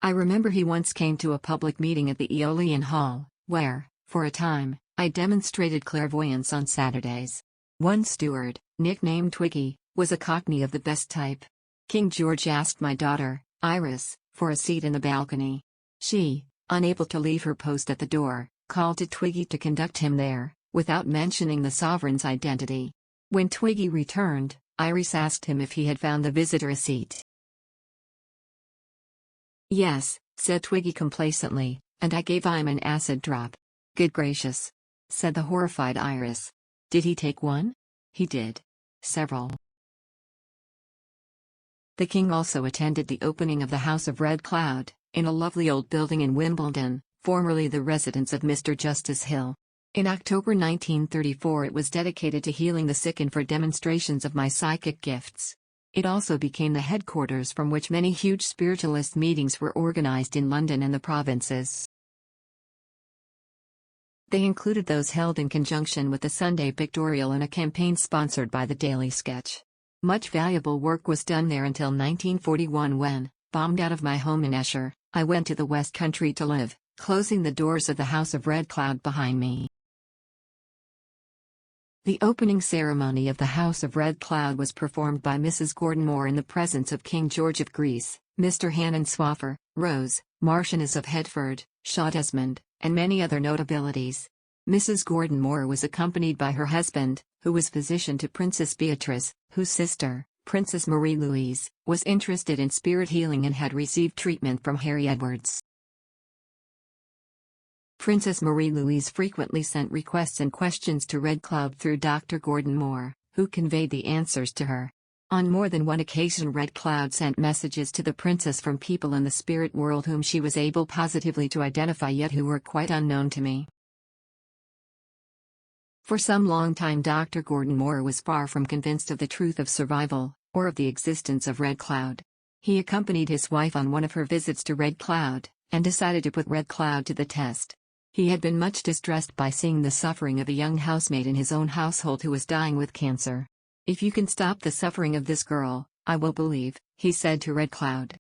I remember he once came to a public meeting at the Aeolian Hall, where, for a time, I demonstrated clairvoyance on Saturdays. One steward, nicknamed Twiggy, was a Cockney of the best type. King George asked my daughter, Iris, for a seat in the balcony. She, unable to leave her post at the door, called to Twiggy to conduct him there, without mentioning the sovereign's identity. When Twiggy returned, Iris asked him if he had found the visitor a seat. Yes, said Twiggy complacently, and I gave him an acid drop. Good gracious, said the horrified Iris. Did he take one? He did. Several. The king also attended the opening of the House of Red Cloud, in a lovely old building in Wimbledon, formerly the residence of Mr. Justice Hill. In October 1934 it was dedicated to healing the sick and for demonstrations of my psychic gifts. It also became the headquarters from which many huge spiritualist meetings were organized in London and the provinces. They included those held in conjunction with the Sunday Pictorial and a campaign sponsored by the Daily Sketch. Much valuable work was done there until 1941 when, bombed out of my home in Esher, I went to the West Country to live, closing the doors of the House of Red Cloud behind me. The opening ceremony of the House of Red Cloud was performed by Mrs. Gordon Moore in the presence of King George of Greece, Mr. Hanan Swaffer, Rose, Marchioness of Hertford, Shaw Desmond, and many other notabilities. Mrs. Gordon Moore was accompanied by her husband, who was physician to Princess Beatrice, whose sister, Princess Marie Louise, was interested in spirit healing and had received treatment from Harry Edwards. Princess Marie Louise frequently sent requests and questions to Red Cloud through Dr. Gordon Moore, who conveyed the answers to her. On more than one occasion Red Cloud sent messages to the princess from people in the spirit world whom she was able positively to identify yet who were quite unknown to me. For some long time Dr. Gordon Moore was far from convinced of the truth of survival, or of the existence of Red Cloud. He accompanied his wife on one of her visits to Red Cloud, and decided to put Red Cloud to the test. He had been much distressed by seeing the suffering of a young housemaid in his own household who was dying with cancer. If you can stop the suffering of this girl, I will believe, he said to Red Cloud.